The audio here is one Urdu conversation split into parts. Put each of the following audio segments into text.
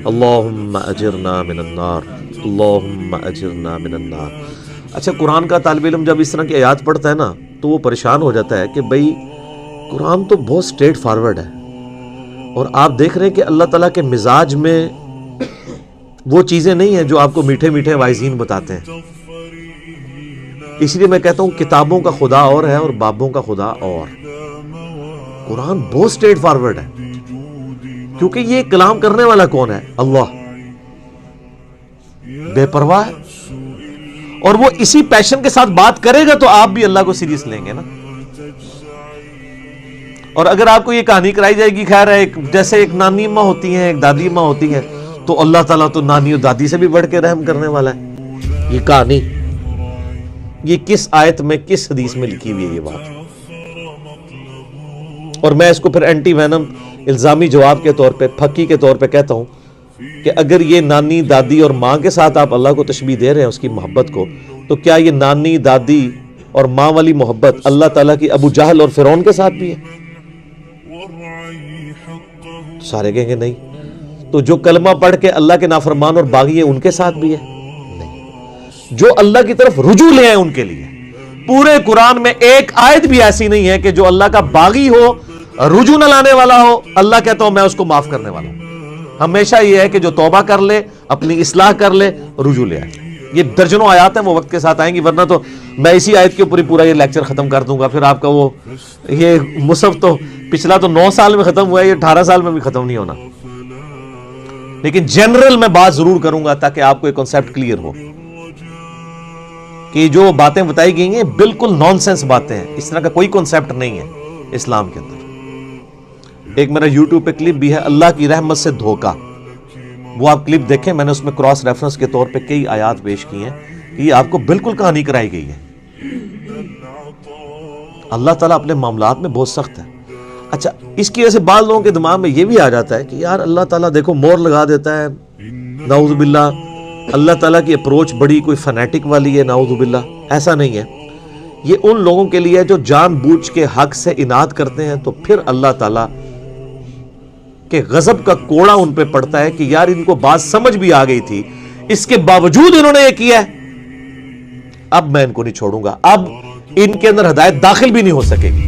اللہم اجرنا من النار، اللہم اجرنا من النار۔ اچھا، قرآن کا طالب علم جب اس طرح کی آیات پڑھتا ہے نا تو وہ پریشان ہو جاتا ہے کہ بھئی قرآن تو بہت سٹریٹ فارورڈ ہے، اور آپ دیکھ رہے ہیں کہ اللہ تعالیٰ کے مزاج میں وہ چیزیں نہیں ہیں جو آپ کو میٹھے میٹھے واعظین بتاتے ہیں۔ اس لیے میں کہتا ہوں کتابوں کا خدا اور ہے اور بابوں کا خدا اور۔ قرآن بہت سٹریٹ فارورڈ ہے، کیونکہ یہ کلام کرنے والا کون ہے؟ اللہ، بے پرواہ ہے، اور وہ اسی پیشن کے ساتھ بات کرے گا تو آپ بھی اللہ کو سیریس لیں گے نا۔ اور اگر آپ کو یہ کہانی کرائی جائے گی، خیر ہے، جیسے ایک نانی اماں ہوتی ہیں، ایک دادی اماں ہوتی ہیں، تو اللہ تعالیٰ تو نانی اور دادی سے بھی بڑھ کے رحم کرنے والا ہے۔ یہ کہانی، یہ کس آیت میں، کس حدیث میں لکھی ہوئی ہے یہ بات؟ اور میں اس کو پھر اینٹی وینم الزامی جواب کے طور پہ، پھکی کے طور پہ کہتا ہوں کہ اگر یہ نانی دادی اور ماں کے ساتھ آپ اللہ کو تشبیہ دے رہے ہیں اس کی محبت کو، تو کیا یہ نانی دادی اور ماں والی محبت اللہ تعالیٰ کی ابو جہل اور فرعون کے ساتھ بھی ہے؟ سارے کہیں گے نہیں۔ تو جو کلمہ پڑھ کے اللہ کے نافرمان اور باغی ہیں ان کے ساتھ بھی ہے؟ نہیں۔ جو اللہ کی طرف رجوع لے ہیں ان کے لیے۔ پورے قرآن میں ایک آیت بھی ایسی نہیں ہے کہ جو اللہ کا باغی ہو، رجوع نہ لانے والا ہو، اللہ کہتا ہوں میں اس کو معاف کرنے والا ہوں۔ ہمیشہ یہ ہے کہ جو توبہ کر لے، اپنی اصلاح کر لے، رجوع لے آئے۔ یہ درجنوں آیات ہیں، وہ وقت کے ساتھ آئیں گی، ورنہ تو میں اسی آیت کے اوپر پورا یہ لیکچر ختم کر دوں گا۔ پھر آپ کا وہ یہ مصحف تو پچھلا تو 9 سال میں ختم ہوا ہے، یہ 18 سال میں بھی ختم نہیں ہونا۔ لیکن جنرل میں بات ضرور کروں گا تاکہ آپ کو ایک کنسیپٹ کلیئر ہو کہ جو باتیں بتائی گئی ہیں بالکل نان سینس باتیں ہیں، اس طرح کا کوئی کنسیپٹ نہیں ہے اسلام کے اندر۔ ایک میرا یوٹیوب پہ کلپ بھی ہے، اللہ کی رحمت سے دھوکہ، وہ آپ کلپ دیکھیں، میں نے اس میں کراس ریفرنس کے طور پہ کئی آیات پیش کی ہیں کہ یہ آپ کو بالکل کہانی کرائی گئی ہے۔ اللہ تعالیٰ اپنے معاملات میں بہت سخت ہے۔ اچھا، اس کی وجہ سے بعض لوگوں کے دماغ میں یہ بھی آ جاتا ہے کہ یار اللہ تعالیٰ دیکھو مور لگا دیتا ہے، نعوذ باللہ اللہ تعالیٰ کی اپروچ بڑی کوئی فنیٹک والی ہے، نعوذ باللہ۔ ایسا نہیں ہے، یہ ان لوگوں کے لیے جو جان بوجھ کے حق سے اناد کرتے ہیں، تو پھر اللہ تعالیٰ کہ غضب کا کوڑا ان پہ پڑتا ہے کہ یار ان کو بات سمجھ بھی آ گئی تھی، اس کے باوجود انہوں نے یہ کیا ہے، اب میں ان کو نہیں چھوڑوں گا، اب ان کے اندر ہدایت داخل بھی نہیں ہو سکے گی۔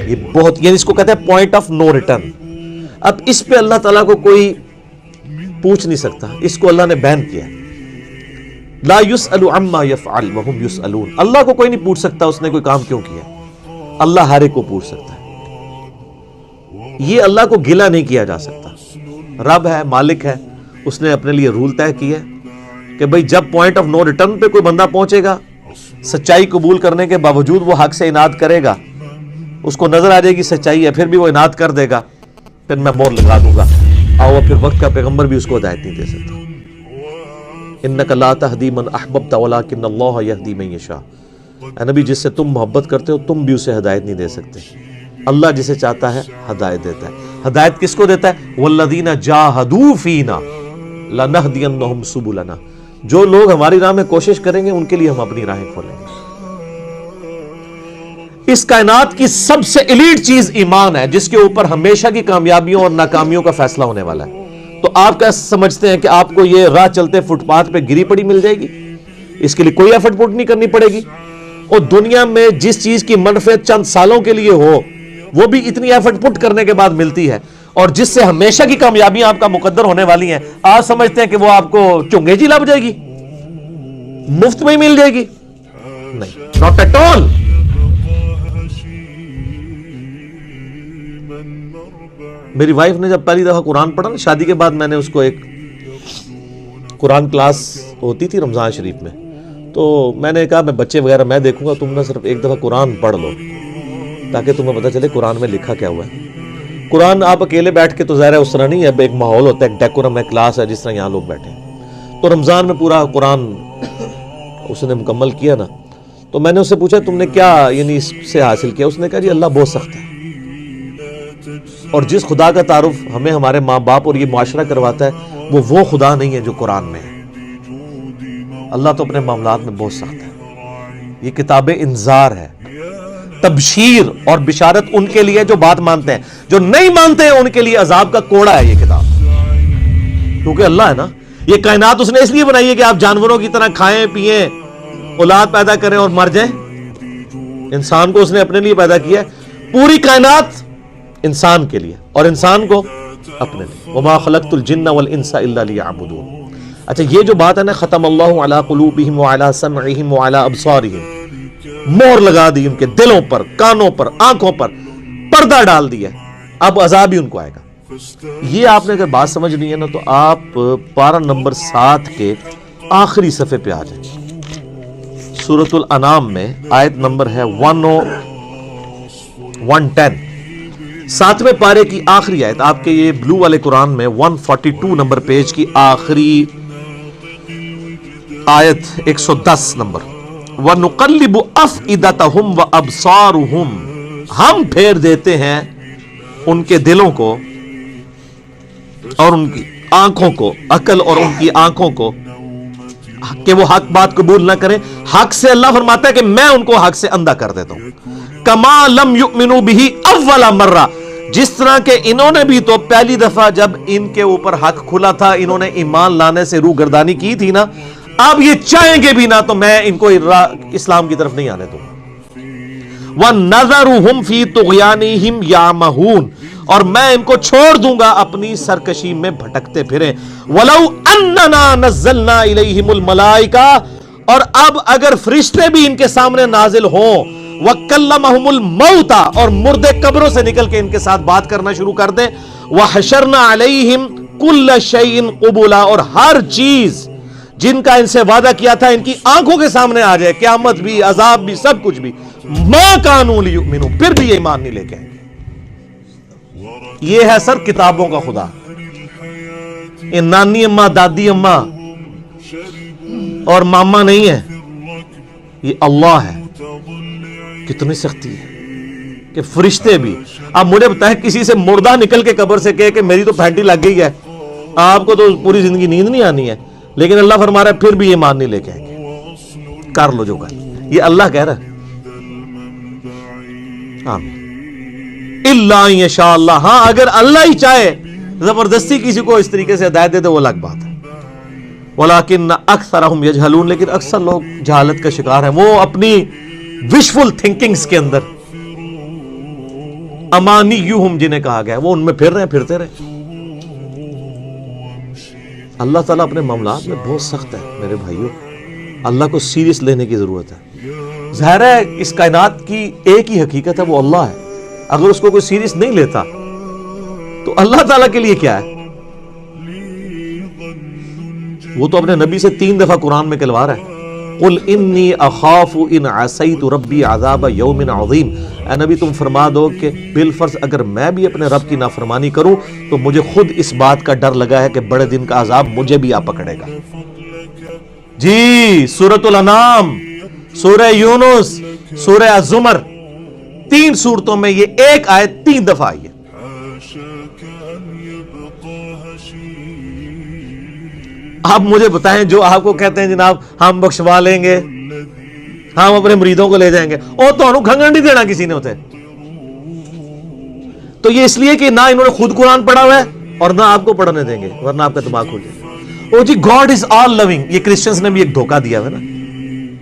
یہ بہت، یعنی اس کو کہتے ہیں پوائنٹ آف نو ریٹرن۔ اب اس پہ اللہ تعالیٰ کو کوئی پوچھ نہیں سکتا، اس کو اللہ نے بین کیا ہے۔ لا يسأل عما يفعل وهم يسألون، اللہ کو کوئی نہیں پوچھ سکتا اس نے کوئی کام کیوں کیا، اللہ ہر ایک کو پوچھ سکتا ہے۔ یہ اللہ کو گلہ نہیں کیا جا سکتا، رب ہے، مالک ہے، اس نے اپنے لیے رول طے کیا ہے کہ بھئی جب پوائنٹ آف نو ریٹرن پہ کوئی بندہ پہنچے گا، سچائی قبول کرنے کے باوجود وہ حق سے اناد کرے گا، اس کو نظر آ جائے گی سچائی ہے، پھر بھی وہ اناد کر دے گا، پھر میں مور لگا دوں گا، اور پھر وقت کا پیغمبر بھی اس کو ہدایت نہیں دے سکتا۔ انک لا تہدی من احببت ولکن اللہ یہدی من یشاء، اے نبی جس سے تم محبت کرتے ہو تم بھی اسے ہدایت نہیں دے سکتے، اللہ جسے چاہتا ہے ہدایت دیتا ہے۔ ہدایت کس کو دیتا ہے؟ والذین جاہدوا فینا لنہدینہم سبلنا، جو لوگ ہماری راہ میں کوشش کریں گے ان کے لیے ہم اپنی راہیں کھولیں گے۔ اس کائنات کی سب سے ایلیٹ چیز ایمان ہے، جس کے اوپر ہمیشہ کی کامیابیوں اور ناکامیوں کا فیصلہ ہونے والا ہے۔ تو آپ کیا سمجھتے ہیں کہ آپ کو یہ راہ چلتے فٹ پاتھ پہ گری پڑی مل جائے گی؟ اس کے لیے کوئی ایفرٹ پٹ نہیں کرنی پڑے گی، اور دنیا میں جس چیز کی منفعت چند سالوں کے لیے ہو وہ بھی اتنی ایفرٹ پٹ کرنے کے بعد ملتی ہے، اور جس سے ہمیشہ کی کامیابیاں آپ کا مقدر ہونے والی ہیں، آپ سمجھتے ہیں کہ وہ آپ کو چنگے جی لب جائے گی، مفت میں ہی مل جائے گی؟ نہیں، ناٹ ایٹ آل۔ میری وائف نے جب پہلی دفعہ قرآن پڑھا نا شادی کے بعد، میں نے اس کو ایک قرآن کلاس ہوتی تھی رمضان شریف میں، تو میں نے کہا میں بچے وغیرہ میں دیکھوں گا، تم نہ صرف ایک دفعہ قرآن پڑھ لو تاکہ تمہیں پتہ چلے قرآن میں لکھا کیا ہوا ہے۔ قرآن آپ اکیلے بیٹھ کے تو ظاہر ہے اس طرح نہیں ہے، ایک ماحول ہوتا ہے، ایک ڈیکورم ہے، کلاس ہے، جس طرح یہاں لوگ بیٹھے ہیں۔ تو رمضان میں پورا قرآن اس نے مکمل کیا نا، تو میں نے اس سے پوچھا تم نے کیا یعنی اس سے حاصل کیا؟ اس نے کہا جی اللہ بہت سخت ہے، اور جس خدا کا تعارف ہمیں ہمارے ماں باپ اور یہ معاشرہ کرواتا ہے وہ خدا نہیں ہے جو قرآن میں ہے۔ اللہ تو اپنے معاملات میں بہت سخت ہے۔ یہ کتاب انذار ہے، تبشیر اور بشارت ان کے لیے جو بات مانتے ہیں، جو نہیں مانتے ہیں ان کے لیے عذاب کا کوڑا ہے یہ کتاب۔ کیونکہ اللہ ہے نا. یہ کائنات اس نے اس لیے بنائی ہے کہ آپ جانوروں کی طرح کھائیں پیئیں, اولاد پیدا کریں اور مر جائیں. انسان کو اس نے اپنے لیے پیدا کیا ہے, پوری کائنات انسان کے لیے اور انسان کو اپنے لیے. وما خلقت الجن والانس الا لیعبدون. اچھا یہ جو بات ہے نا, ختم اللہ علی قلوبہم وعلی سمعہم وعلی ابصارہم, مہر لگا دی ان کے دلوں پر, کانوں پر, آنکھوں پر, پردہ ڈال دیا, اب عذاب ہی ان کو آئے گا. یہ آپ نے اگر بات سمجھنی ہے نا تو آپ پارہ نمبر 7 کے آخری صفحے پہ آ جائیں. سورۃ الانعام میں آیت نمبر ہے 110, 7ویں پارے کی آخری آیت. آپ کے یہ بلو والے قرآن میں 142 نمبر پیج کی آخری آیت 110 نمبر. وَنُقَلِّبُ أَفْئِدَتَهُمْ وَأَبْصَارُهُمْ, ہم پھیر دیتے ہیں ان کے دلوں کو اور ان کی آنکھوں کو, عقل اور ان کی آنکھوں کو, کہ وہ حق بات قبول نہ کریں. حق سے اللہ فرماتا ہے کہ میں ان کو حق سے اندھا کر دیتا ہوں. کما لم یؤمنوا بہ اول مرہ, جس طرح کہ انہوں نے بھی تو پہلی دفعہ جب ان کے اوپر حق کھلا تھا انہوں نے ایمان لانے سے روح گردانی کی تھی نا, اب یہ چاہیں گے بھی نہ تو میں ان کو اسلام کی طرف نہیں آنے دوں. وَنَذَرُهُمْ فِي طُغْيَانِهِمْ يَعْمَهُونَ, اور میں ان کو چھوڑ دوں گا اپنی سرکشی میں بھٹکتے پھریں. وَلَوْ أَنَّنَا نَزَّلْنَا إِلَيْهِمُ الْمَلَائِكَةَ, اور اب اگر فرشتے بھی ان کے سامنے نازل ہوں, وَكَلَّمَهُمُ الْمَوْتَ, اور مردے قبروں سے نکل کے ان کے ساتھ بات کرنا شروع کر دیں. وَحَشَرْنَا عَلَيْهِمْ كُلَّ شَيْءٍ قُبُلًا, اور ہر چیز جن کا ان سے وعدہ کیا تھا ان کی آنکھوں کے سامنے آ جائے, قیامت بھی, عذاب بھی, سب کچھ بھی. مَا كَانُوا لِيُؤْمِنُوا, پھر بھی یہ ایمان نہیں لے کے آئیں گے. یہ ہے سر کتابوں کا خدا. یہ نانی اماں, دادی اماں اور ماما نہیں ہے, یہ اللہ ہے. کتنی سختی ہے کہ فرشتے بھی. اب مجھے بتائیں کسی سے مردہ نکل کے قبر سے کہے کہ میری تو پھینٹی لگ گئی ہے, آپ کو تو پوری زندگی نیند نہیں آنی ہے, لیکن اللہ فرما رہا ہے پھر بھی یہ مان نہیں لے کے آئیں گے. کر لو جو کر, یہ اللہ کہہ رہا ہے. آمین. اللہ یشاء اللہ, ہاں اگر اللہ ہی چاہے زبردستی کسی کو اس طریقے سے ہدایت دے دے وہ الگ بات ہے. ولیکن اکثرہم یجہلون, لیکن اکثر لوگ جہالت کا شکار ہیں. وہ اپنی وشفل تھنکنگز کے اندر, امانیہم جنہیں کہا گیا, وہ ان میں پھر رہے ہیں, پھرتے رہے. اللہ تعالیٰ اپنے معاملات میں بہت سخت ہے میرے بھائیوں. اللہ کو سیریس لینے کی ضرورت ہے. ظاہر ہے اس کائنات کی ایک ہی حقیقت ہے, وہ اللہ ہے. اگر اس کو کوئی سیریس نہیں لیتا تو اللہ تعالیٰ کے لیے کیا ہے. وہ تو اپنے نبی سے 3 دفعہ قرآن میں کہلوا رہا ہے, قل انی اخاف ان عصیت ربی عذاب یوم عظیم. اے نبی تم فرما دو کہ بالفرض اگر میں بھی اپنے رب کی نافرمانی کروں تو مجھے خود اس بات کا ڈر لگا ہے کہ بڑے دن کا عذاب مجھے بھی آ پکڑے گا. جی سورۃ الانعام, سورہ یونس, سورہ الزمر, 3 سورتوں میں یہ ایک آیت 3 دفعہ آئی ہے. آپ مجھے بتائیں جو آپ کو کہتے ہیں جناب ہم بخشوا لیں گے, ہم اپنے مریدوں کو لے جائیں گے, اور تو انہوں کھنگن نہیں دینا کسی نے ہوتے. تو یہ اس لیے کہ نہ انہوں نے خود قرآن پڑھا ہوا ہے اور نہ آپ کو پڑھنے دیں گے, ورنہ آپ کا دماغ کھل جائے گا. او جی گاڈ از آل لونگ, یہ کرسچنز نے بھی ایک دھوکہ دیا ہے نا,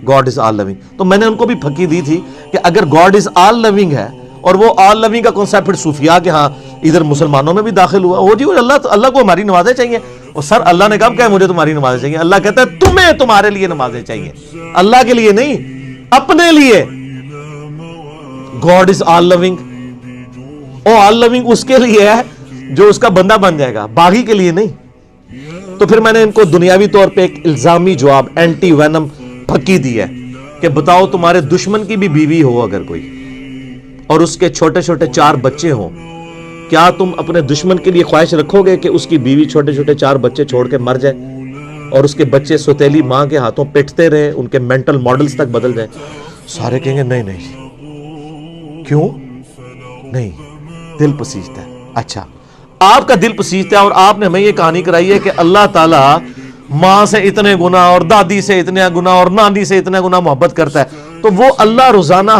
گاڈ از آل لونگ. تو میں نے ان کو بھی پھکی دی تھی کہ اگر گاڈ از آل لونگ ہے اور وہ آل لونگ کا کنسیپٹ پھر صوفیاء کے ہاں ادھر مسلمانوں میں بھی داخل ہوا, ہو جی اللہ کو ہماری نمازیں چاہیے. اور سر اللہ نے کب کہا مجھے تمہاری نمازیں چاہیے؟ اللہ کہتا ہے تمہیں تمہارے لیے نمازیں چاہیے, اللہ کے لیے نہیں, اپنے لیے. گاڈ از آل لونگ, او آل لونگ اس کے لیے ہے جو اس کا بندہ بن جائے گا, باغی کے لیے نہیں. تو پھر میں نے ان کو دنیاوی طور پہ ایک الزامی جواب, اینٹی وینم پھکی دی ہے کہ بتاؤ تمہارے دشمن کی بھی بیوی ہو اگر کوئی اور اس کے چھوٹے چھوٹے 4 بچے ہوں, کیا تم اپنے دشمن کے لیے خواہش رکھو گے کہ اس کی بیوی چھوٹے چھوٹے 4 بچے چھوڑ کے مر جائے اور اس کے بچے سوتیلی ماں کے ہاتھوں پٹتے رہے, ان کے مینٹل ماڈلز تک بدل جائیں؟ سارے کہیں گے نہیں نہیں. کیوں نہیں؟ دل پسیجتا ہے. اچھا آپ کا دل پسیجتا ہے اور آپ نے ہمیں یہ کہانی کرائی ہے کہ اللہ تعالیٰ ماں سے اتنے گنا اور دادی سے اتنے گنا اور نانی سے اتنے گنا محبت کرتا ہے, تو وہ اللہ روزانہ